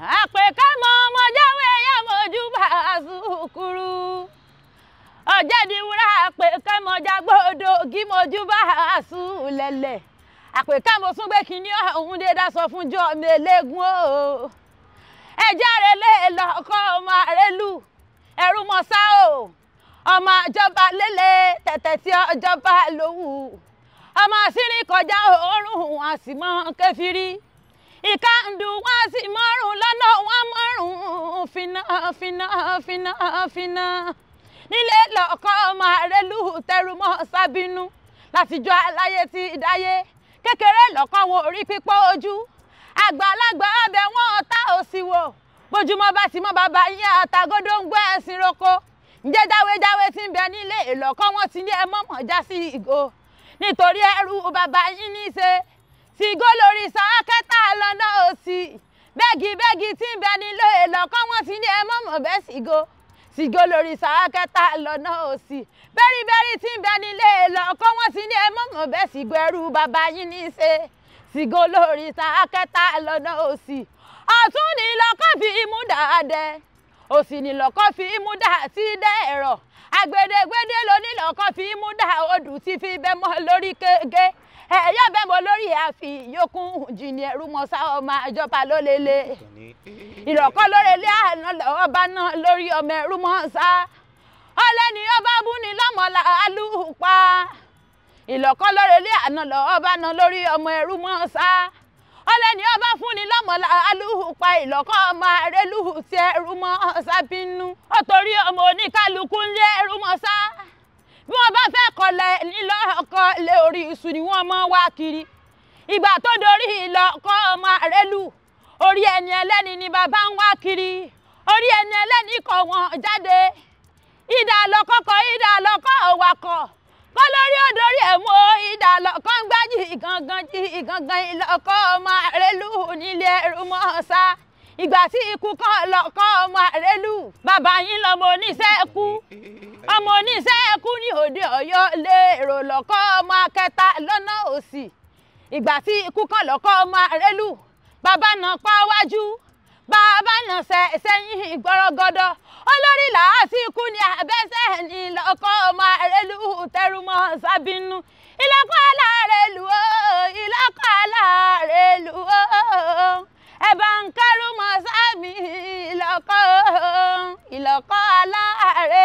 Apeke ọmọ jáwé ya mojúbà sùkúrú. Ojediwura Apeke jagbodo gi mojúbà sùlẹ̀lẹ̀. Apeke mo sún gbé kíní ọ̀hún dé dá sọ fún jọ melegun o. Ẹ járe lé lọ́kọ́ ọmọ Àrélù. Ẹrú mọ sá o. Ọmọ ìjọba lélẹ̀ tẹ̀tẹ̀ tí ọjọba lówù. Ọmọ sírí kọjá òórùn àsìmọ́ kẹfìrí. Ìkàndù wọn sì mọ́rùn lọ́nà wọn mọ́rùn fínà. Nílé lọ́kọ́ ọmọ Àrélù tẹrùmọ́ sábínú. Látijọ́ aláyé ti dáyé. Kékeré lọ́kọ́ wọn orí pípọ́ ojú. Àgbàlagbà ọbẹ̀ wọn ta òsì wò. Bójúmọ́ bá ti mọ́ bàbá yín àtàgódó ń gbé ẹ̀sìn roko. Ǹjẹ́ jáwéjáwé tí ń bẹ nílé ìlọ́kọ́ wọn ti ní ẹ mọ̀mọ́ já sí ìgò. Nítorí ẹrú bàbá yín ní í ṣe. Sìgó lórí sàákẹ́tà lọ́nà òsì. Bẹ́gì tí ń bẹ nílé ìlọ́kọ́ wọn ti ní ẹ mọ̀mọ́ bẹ́ sìgó. Sìgó lórí sàákẹ́tà lọ́nà òsì. Bẹ́rí tí ń bẹ nílé ìlọ́kọ́ wọn ti ní ẹ mọ̀mọ́ bẹ́ sìgó ẹrú bàbá yín ní í ṣe. Sìgó lórí sàákẹ́tà lọ́nà òsì. Ọ̀tún ni lọ́kọ́ fi imú dàádẹ́. Òsì ni lọ́kọ́ fi imú dà sí dẹ́ẹ̀rọ̀. Àgbèdègbèdè ló ní lọ́kọ́ fi imú dà odù tí fi bẹ́ mọ́ lórí kége. Ẹ̀yọ́ bẹ́ mọ́ lórí àfi yókùn jìnnì ẹ̀rú mọ́sá ọmọ àjọba ló lélẹ̀. Ìlọ́kọ́ lórelé àná lọ́wọ́ bá náà lórí ọmọ ẹ̀rú mọ́sá. Ọlẹ́ni ọba bú ni lọ́mọlá alúpa. Ìlọ́kọ́ lórelé àná lọ́wọ́ bá náà lórí ọmọ ẹ̀rú mọ́sá. Ọlẹ́ni ọba fún ni lọ́mọlá alúpa ìlọ́kọ́ ọmọ Àrélù tí ẹrú mọ́sá bínú. Ó torí ọmọ oníkálukú ń lé ẹrú mọ́sá. Bí wọ́n bá fẹ́ kọlẹ̀ nílọ́kọ́ lé orí iṣu ni wọ́n mọ́ wá kiri. Ìgbà tó dorí ìlọ́kọ́ ọmọ Àrélù, orí ẹni ẹlẹ́ni ni bàbá ń wá kiri. Orí ẹni ẹlẹ́ni kọ̀ wọ́n jáde. Ìdá lọ́kọ́kọ́ ìdá lọ́kọ́ òwakọ̀. Kọ́ lórí òdórí ẹ̀ mú ìdá lọ́kọ́ ń gbájì ìgangan ìlọ́kọ́ ọmọ Àrélù nílé ẹrú mọ́sá. Ìgbà tí ikú kan lọ́kọ́ ọmọ Àrélù, bàbá yín lọmọ oníṣẹ́ ẹkú. Ọmọ oníṣẹ́ ẹkú ní òde Ọ̀yọ́ lé èrò lọ́kọ́ ọmọ akẹta lọ́nà òsì. Ìgbà tí ikú kan lọ́kọ́ ọmọ Àrélù, bàbá náà pa wájú, bàbá náà sẹ́yìn gbọ́rọ́gọ́dọ̀. Olórí làásì ikú ni àbẹ́sẹ̀ ní lọ́kọ́ ọmọ Àrélù tẹrùmọ́ sábínú. Ìlọ́kọ́ alárèlú o, ìlọ́kọ́ alárèlú o. Ẹ̀bà ń kẹ́rù mọ́ sámi ìlọ́kọ́ alárèlú.